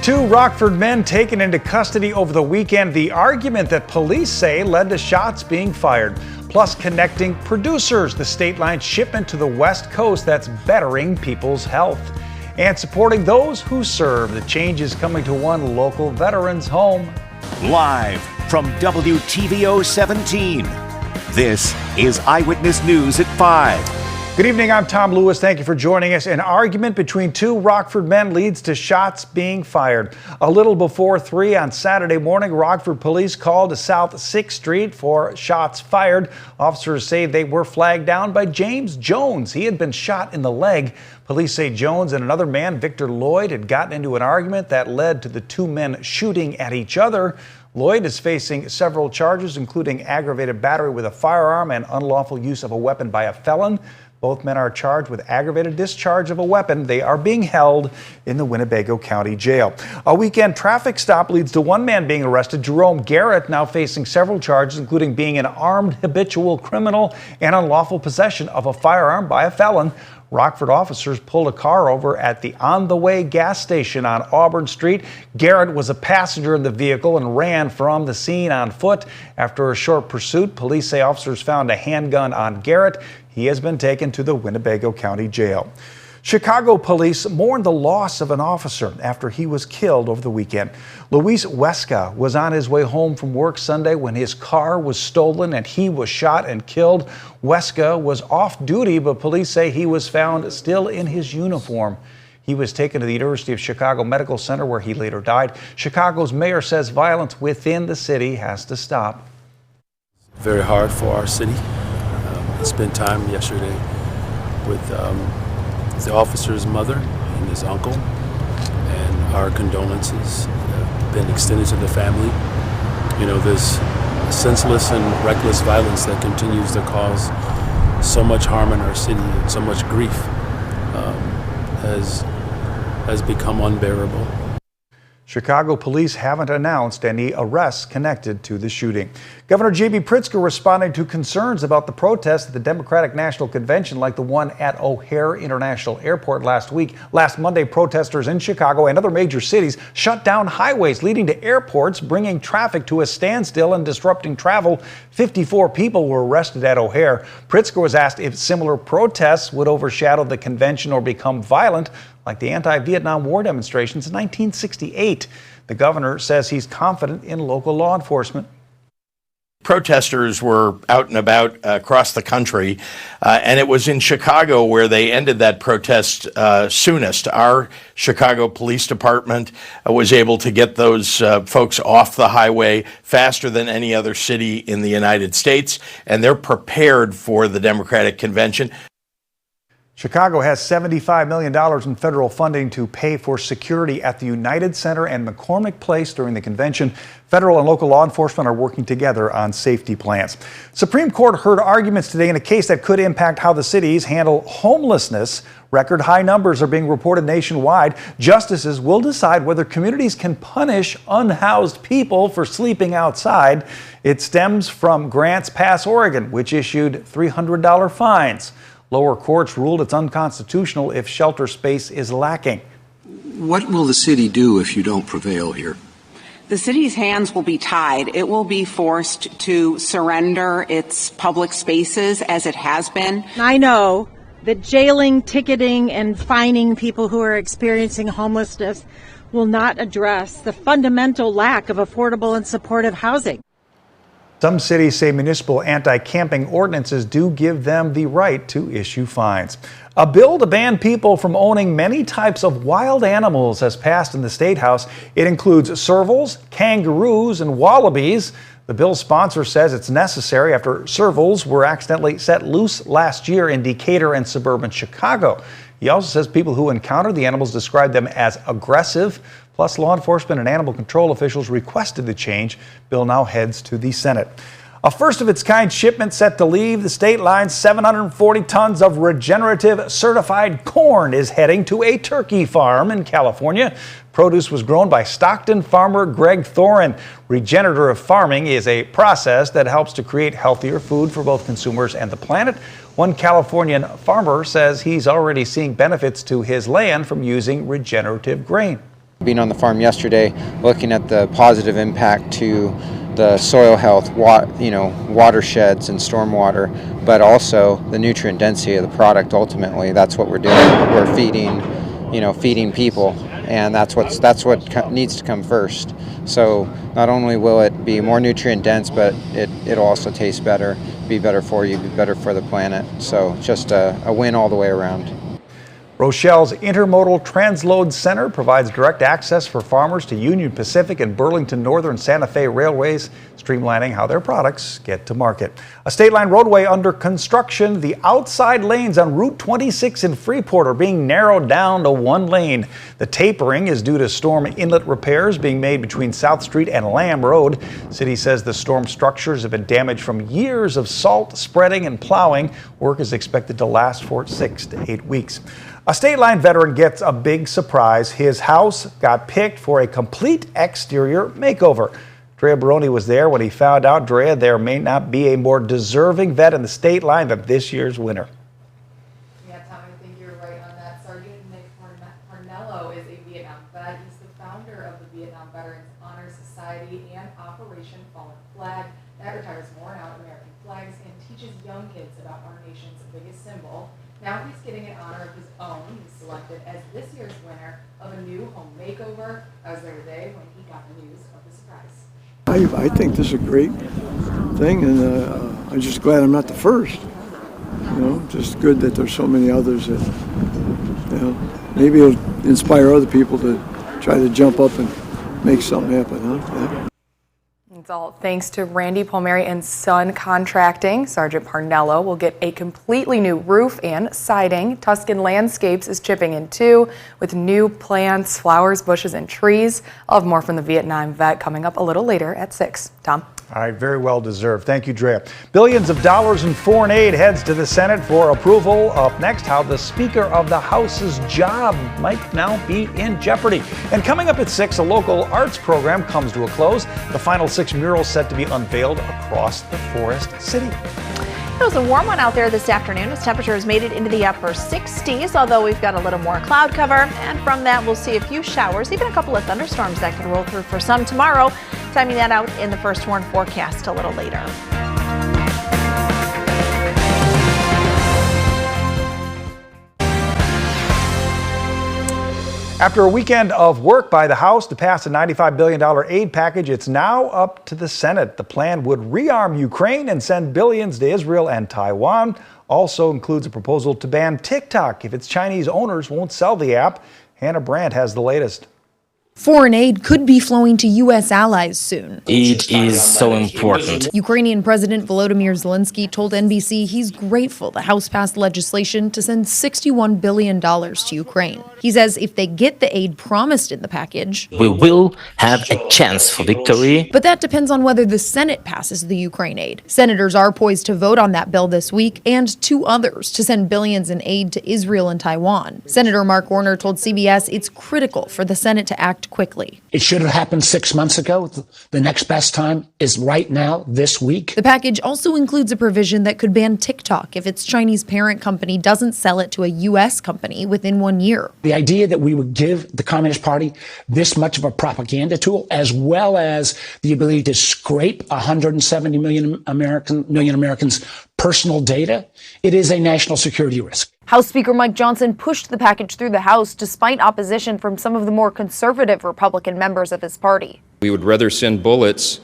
Two Rockford men taken into custody over the weekend. The argument that police say led to shots being fired. Plus connecting producers, the state line shipment to the West Coast that's bettering people's health. And supporting those who serve. The change is coming to one local veteran's home. Live from WTVO 17, this is Eyewitness News at 5. Good evening, I'm Tom Lewis. Thank you for joining us. An argument between two Rockford men leads to shots being fired. A little before 3 on Saturday morning, Rockford Police called to South 6th Street for shots fired. Officers say they were flagged down by James Jones. He had been shot in the leg. Police say Jones and another man, Victor Lloyd, had gotten into an argument that led to the two men shooting at each other. Lloyd is facing several charges, including aggravated battery with a firearm and unlawful use of a weapon by a felon. Both men are charged with aggravated discharge of a weapon. They are being held in the Winnebago County Jail. A weekend traffic stop leads to one man being arrested. Jerome Garrett now facing several charges, including being an armed habitual criminal and unlawful possession of a firearm by a felon. Rockford officers pulled a car over at the On the Way gas station on Auburn Street. Garrett was a passenger in the vehicle and ran from the scene on foot. After a short pursuit, police say officers found a handgun on Garrett. He has been taken to the Winnebago County Jail. Chicago police mourned the loss of an officer after he was killed over the weekend. Luis Huesca was on his way home from work Sunday when his car was stolen and he was shot and killed. Huesca was off duty, but police say he was found still in his uniform. He was taken to the University of Chicago Medical Center where he later died. Chicago's mayor says violence within the city has to stop. Very hard for our city. I spent time yesterday with the officer's mother and his uncle, and our condolences have been extended to the family. You know, this senseless and reckless violence that continues to cause so much harm in our city and so much grief has become unbearable. Chicago police haven't announced any arrests connected to the shooting. Governor J.B. Pritzker responding to concerns about the protests at the Democratic National Convention like the one at O'Hare International Airport last week. Last Monday, protesters in Chicago and other major cities shut down highways leading to airports, bringing traffic to a standstill and disrupting travel. 54 people were arrested at O'Hare. Pritzker was asked if similar protests would overshadow the convention or become violent like the anti-Vietnam War demonstrations in 1968. The governor says he's confident in local law enforcement. Protesters were out and about across the country, and it was in Chicago where they ended that protest soonest. Our Chicago Police Department was able to get those folks off the highway faster than any other city in the United States, and they're prepared for the Democratic Convention. Chicago has $75 million in federal funding to pay for security at the United Center and McCormick Place during the convention. Federal and local law enforcement are working together on safety plans. Supreme Court heard arguments today in a case that could impact how the cities handle homelessness. Record high numbers are being reported nationwide. Justices will decide whether communities can punish unhoused people for sleeping outside. It stems from Grants Pass, Oregon, which issued $300 fines. Lower courts ruled it's unconstitutional if shelter space is lacking. What will the city do if you don't prevail here? The city's hands will be tied. It will be forced to surrender its public spaces as it has been. I know that jailing, ticketing, and fining people who are experiencing homelessness will not address the fundamental lack of affordable and supportive housing. Some cities say municipal anti-camping ordinances do give them the right to issue fines. A bill to ban people from owning many types of wild animals has passed in the State House. It includes servals, kangaroos, and wallabies. The bill's sponsor says it's necessary after servals were accidentally set loose last year in Decatur and suburban Chicago. He also says people who encounter the animals describe them as aggressive. Plus, law enforcement and animal control officials requested the change. Bill now heads to the Senate. A first-of-its-kind shipment set to leave the state line. 740 tons of Regenerative certified corn is heading to a turkey farm in California. Produce was grown by Stockton farmer Greg Thoren. Regenerative farming is a process that helps to create healthier food for both consumers and the planet. One Californian farmer says he's already seeing benefits to his land from using regenerative grain. Being on the farm yesterday, looking at the positive impact to the soil health, watersheds and stormwater, but also the nutrient density of the product. Ultimately, that's what we're doing. We're feeding people, and that's what needs to come first. So not only will it be more nutrient dense, but it'll also taste better, be better for you, be better for the planet. So just a win all the way around. Rochelle's Intermodal Transload Center provides direct access for farmers to Union Pacific and Burlington Northern Santa Fe railways, streamlining how their products get to market. A state line roadway under construction. The outside lanes on Route 26 in Freeport are being narrowed down to one lane. The tapering is due to storm inlet repairs being made between South Street and Lamb Road. City says the storm structures have been damaged from years of salt spreading and plowing. Work is expected to last for 6 to 8 weeks. A state line veteran gets a big surprise. His house got picked for a complete exterior makeover. Drea Baroni was there when he found out, Drea, there may not be a more deserving vet in the state line than this year's winner. Yeah, Tom, I think you're right on that. Sergeant Nick Parnello is a Vietnam vet. He's the founder of the Vietnam Veterans Honor Society and Operation Fallen Flag that retires worn out American flags and teaches young kids about our nation's biggest symbol. Now he's getting an honor of his own. He's selected as this year's winner of a new home makeover. I was there today when he got the news of the surprise. I think this is a great thing, and I'm just glad I'm not the first. Just good that there's so many others that, maybe it'll inspire other people to try to jump up and make something happen, huh? Yeah. It's all thanks to Randy Palmieri and Son Contracting. Sergeant Parnello will get a completely new roof and siding. Tuscan Landscapes is chipping in too with new plants, flowers, bushes, and trees. I'll have more from the Vietnam vet coming up a little later at 6. Tom? All right, very well deserved. Thank you, Drea. Billions of dollars in foreign aid heads to the Senate for approval. Up next, how the Speaker of the House's job might now be in jeopardy. And coming up at 6, a local arts program comes to a close. The final 6 murals set to be unveiled across the Forest City. It was a warm one out there this afternoon as temperatures made it into the upper 60s, although we've got a little more cloud cover. And from that, we'll see a few showers, even a couple of thunderstorms that could roll through for some tomorrow. Timing that out in the first warn forecast a little later. After a weekend of work by the House to pass a $95 billion aid package, it's now up to the Senate. The plan would rearm Ukraine and send billions to Israel and Taiwan. Also includes a proposal to ban TikTok if its Chinese owners won't sell the app. Hannah Brandt has the latest. Foreign aid could be flowing to U.S. allies soon. It is so important. Ukrainian President Volodymyr Zelensky told NBC he's grateful the House passed legislation to send $61 billion to Ukraine. He says if they get the aid promised in the package, we will have a chance for victory. But that depends on whether the Senate passes the Ukraine aid. Senators are poised to vote on that bill this week, and 2 others to send billions in aid to Israel and Taiwan. Senator Mark Warner told CBS it's critical for the Senate to act quickly. It should have happened 6 months ago. The next best time is right now, this week. The package also includes a provision that could ban TikTok if its Chinese parent company doesn't sell it to a U.S. company within 1 year. The idea that we would give the Communist Party this much of a propaganda tool, as well as the ability to scrape 170 million Americans' personal data, it is a national security risk. House Speaker Mike Johnson pushed the package through the House despite opposition from some of the more conservative Republican members of his party. We would rather send bullets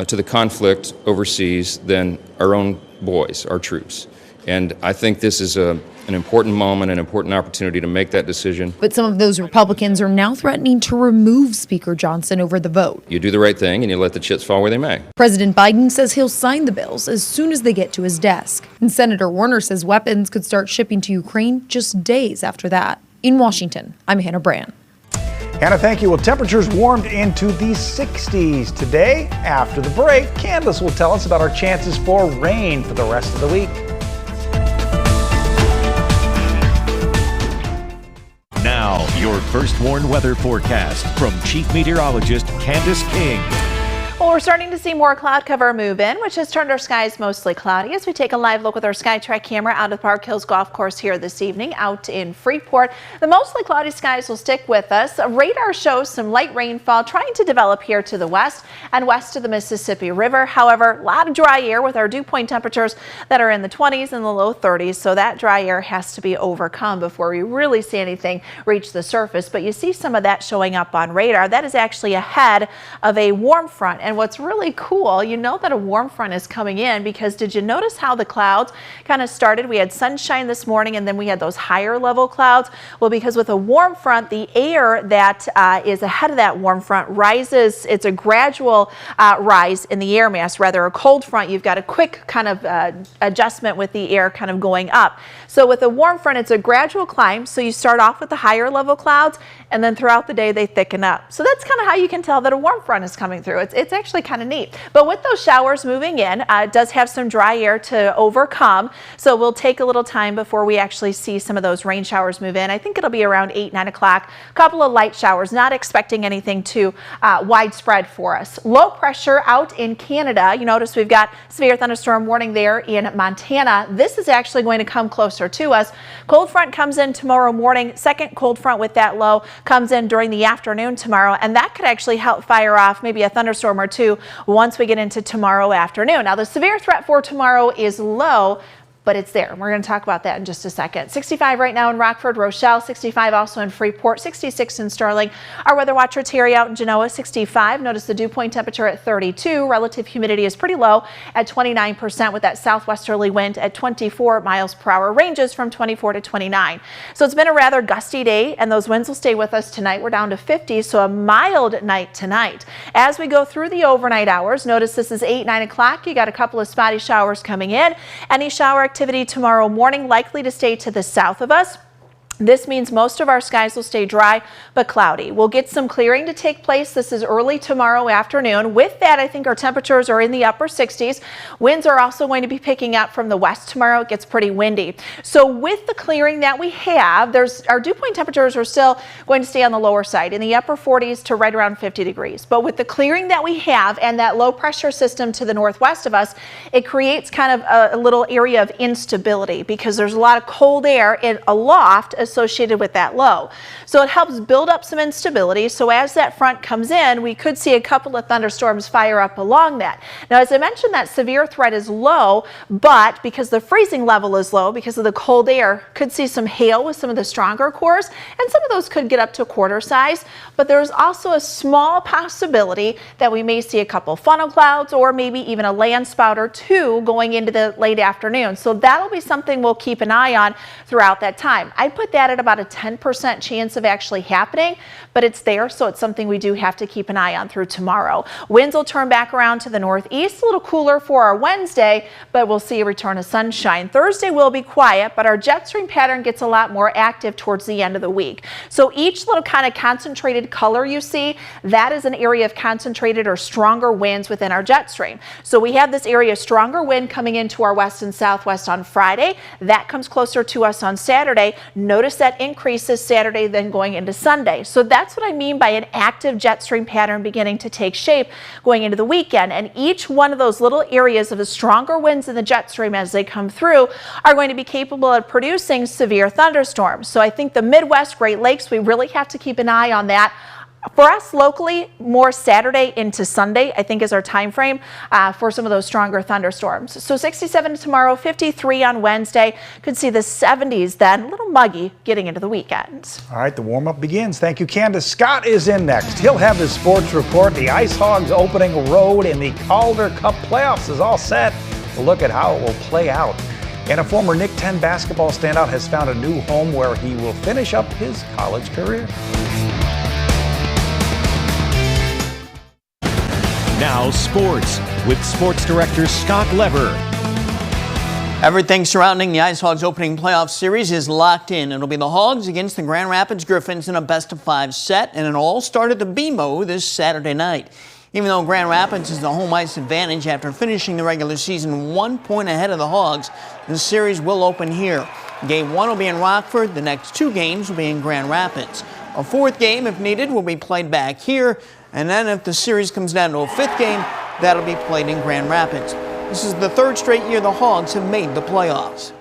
to the conflict overseas than our own boys, our troops. And I think this is an important moment, an important opportunity to make that decision. But some of those Republicans are now threatening to remove Speaker Johnson over the vote. You do the right thing and you let the chips fall where they may. President Biden says he'll sign the bills as soon as they get to his desk. And Senator Warner says weapons could start shipping to Ukraine just days after that. In Washington, I'm Hannah Brandt. Hannah, thank you. Well, temperatures warmed into the 60s today. After the break, Candace will tell us about our chances for rain for the rest of the week. Now, your first warn weather forecast from Chief Meteorologist Candace King. Well, we're starting to see more cloud cover move in, which has turned our skies mostly cloudy as we take a live look with our SkyTrack camera out of Park Hills Golf Course here this evening out in Freeport. The mostly cloudy skies will stick with us. Radar shows some light rainfall trying to develop here to the west and west of the Mississippi River. However, a lot of dry air with our dew point temperatures that are in the 20s and the low 30s. So that dry air has to be overcome before we really see anything reach the surface. But you see some of that showing up on radar. That is actually ahead of a warm front. And what's really cool, you know that a warm front is coming in because did you notice how the clouds kind of started? We had sunshine this morning and then we had those higher level clouds. Well, because with a warm front, the air that is ahead of that warm front rises. It's a gradual rise in the air mass. Rather, a cold front, you've got a quick kind of adjustment with the air kind of going up. So with a warm front, it's a gradual climb. So you start off with the higher level clouds and then throughout the day they thicken up. So that's kind of how you can tell that a warm front is coming through. It's actually kind of neat. But with those showers moving in, it does have some dry air to overcome. So we'll take a little time before we actually see some of those rain showers move in. I think it'll be around 8, 9 o'clock. A couple of light showers, not expecting anything too widespread for us. Low pressure out in Canada. You notice we've got severe thunderstorm warning there in Montana. This is actually going to come closer to us. Cold front comes in tomorrow morning. Second cold front with that low comes in during the afternoon tomorrow, and that could actually help fire off maybe a thunderstorm or two once we get into tomorrow afternoon. Now, the severe threat for tomorrow is low, but it's there. We're going to talk about that in just a second. 65 right now in Rockford, Rochelle, 65 also in Freeport, 66 in Sterling. Our weather watcher Terry out in Genoa, 65. Notice the dew point temperature at 32. Relative humidity is pretty low at 29% with that southwesterly wind at 24 miles per hour. Ranges from 24 to 29. So it's been a rather gusty day and those winds will stay with us tonight. We're down to 50, so a mild night tonight. As we go through the overnight hours, notice this is 8, 9 o'clock. You got a couple of spotty showers coming in. Any shower activity tomorrow morning likely to stay to the south of us. This means most of our skies will stay dry but cloudy. We'll get some clearing to take place. This is early tomorrow afternoon. With that, I think our temperatures are in the upper 60s. Winds are also going to be picking up from the west tomorrow. It gets pretty windy. So with the clearing that we have, our dew point temperatures are still going to stay on the lower side in the upper 40s to right around 50 degrees. But with the clearing that we have and that low pressure system to the northwest of us, it creates kind of a little area of instability because there's a lot of cold air aloft associated with that low. So it helps build up some instability. So as that front comes in, we could see a couple of thunderstorms fire up along that. Now, as I mentioned, that severe threat is low, but because the freezing level is low, because of the cold air, could see some hail with some of the stronger cores, and some of those could get up to quarter size. But there's also a small possibility that we may see a couple funnel clouds or maybe even a land spout or two going into the late afternoon. So that'll be something we'll keep an eye on throughout that time. I put that at about a 10% chance of actually happening, but it's there, so it's something we do have to keep an eye on through tomorrow. Winds will turn back around to the northeast, a little cooler for our Wednesday, but we'll see a return of sunshine. Thursday will be quiet, but our jet stream pattern gets a lot more active towards the end of the week. So each little kind of concentrated color you see, that is an area of concentrated or stronger winds within our jet stream. So we have this area of stronger wind coming into our west and southwest on Friday. That comes closer to us on Saturday. Notice that increases Saturday, then going into Sunday. So that's what I mean by an active jet stream pattern beginning to take shape going into the weekend. And each one of those little areas of the stronger winds in the jet stream as they come through are going to be capable of producing severe thunderstorms. So I think the Midwest, Great Lakes, we really have to keep an eye on that. For us locally, more Saturday into Sunday, I think, is our time frame for some of those stronger thunderstorms. So 67 tomorrow, 53 on Wednesday. Could see the 70s then, a little muggy getting into the weekend. All right, the warm-up begins. Thank you, Candace. Scott is in next. He'll have his sports report. The Ice Hogs opening road in the Calder Cup playoffs is all set. We'll look at how it will play out. And a former Nick 10 basketball standout has found a new home where he will finish up his college career. Now sports with sports director Scott Lever. Everything surrounding the Ice Hogs opening playoff series is locked in. It'll be the Hogs against the Grand Rapids Griffins in a best-of-5 set, and it all started to BMO this Saturday night. Even though Grand Rapids is the home ice advantage after finishing the regular season 1 point ahead of the Hogs, the series will open here. Game 1 will be in Rockford. The next 2 games will be in Grand Rapids. A fourth game, if needed, will be played back here. And then if the series comes down to a fifth game, that'll be played in Grand Rapids. This is the third straight year the Hogs have made the playoffs.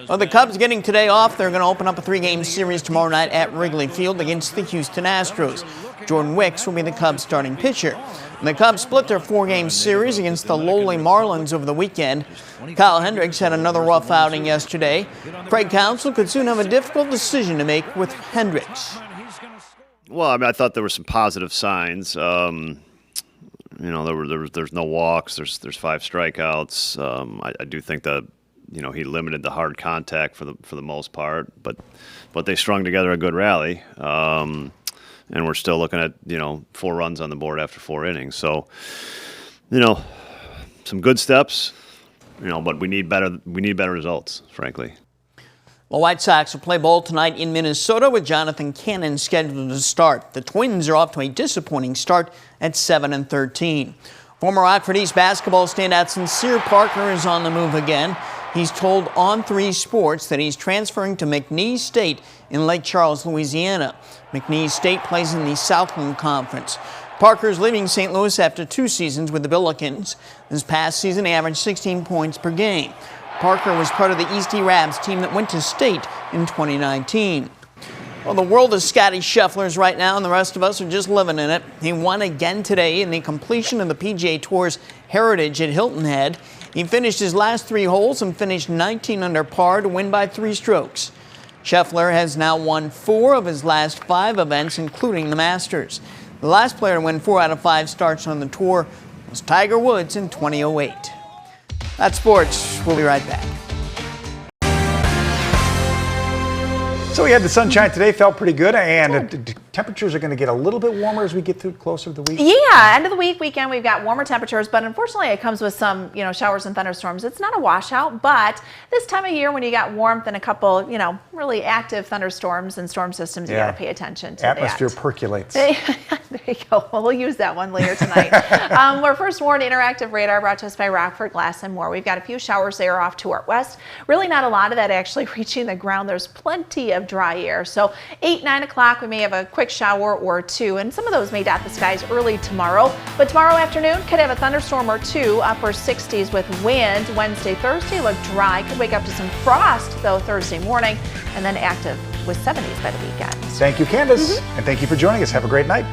Well, the Cubs getting today off. They're going to open up a 3-game series tomorrow night at Wrigley Field against the Houston Astros. Jordan Wicks will be the Cubs starting pitcher. And the Cubs split their 4-game series against the lowly Marlins over the weekend. Kyle Hendricks had another rough outing yesterday. Craig Counsell could soon have a difficult decision to make with Hendricks. Well, I mean, I thought there were some positive signs. There's no walks. There's 5 strikeouts. I do think that he limited the hard contact for the most part, but they strung together a good rally. And we're still looking at 4 runs on the board after 4 innings. So, some good steps. But we need better results, frankly. The White Sox will play ball tonight in Minnesota with Jonathan Cannon scheduled to start. The Twins are off to a disappointing start at 7-13. Former Rockford East basketball standout Sincere Parker is on the move again. He's told On 3 Sports that he's transferring to McNeese State in Lake Charles, Louisiana. McNeese State plays in the Southland Conference. Parker's leaving St. Louis after 2 seasons with the Billikens. This past season, he averaged 16 points per game. Parker was part of the East Rabs team that went to state in 2019. Well, the world is Scotty Scheffler's right now, and the rest of us are just living in it. He won again today in the completion of the PGA Tour's Heritage at Hilton Head. He finished his last 3 holes and finished 19 under par to win by 3 strokes. Scheffler has now won 4 of his last 5 events, including the Masters. The last player to win 4 out of 5 starts on the tour was Tiger Woods in 2008. That's sports. We'll be right back. So we had the sunshine today, felt pretty good, and temperatures are going to get a little bit warmer as we get through closer to the week. Yeah, end of the weekend, we've got warmer temperatures, but unfortunately it comes with some, showers and thunderstorms. It's not a washout, but this time of year when you got warmth and a couple, really active thunderstorms and storm systems, you got to pay attention to Atmosphere that. percolates. There you go. Well, we'll use that one later tonight. Our first warned interactive radar brought to us by Rockford Glass and More. We've got a few showers there off to our west. Really not a lot of that actually reaching the ground. There's plenty of dry air. So 8, 9 o'clock, we may have a quick shower or 2, and some of those may dot the skies early tomorrow. But tomorrow afternoon, could have a thunderstorm or 2, upper 60s with wind. Wednesday, Thursday look dry. Could wake up to some frost, though, Thursday morning, and then active with 70s by the weekend. Thank you, Candace, and thank you for joining us. Have a great night.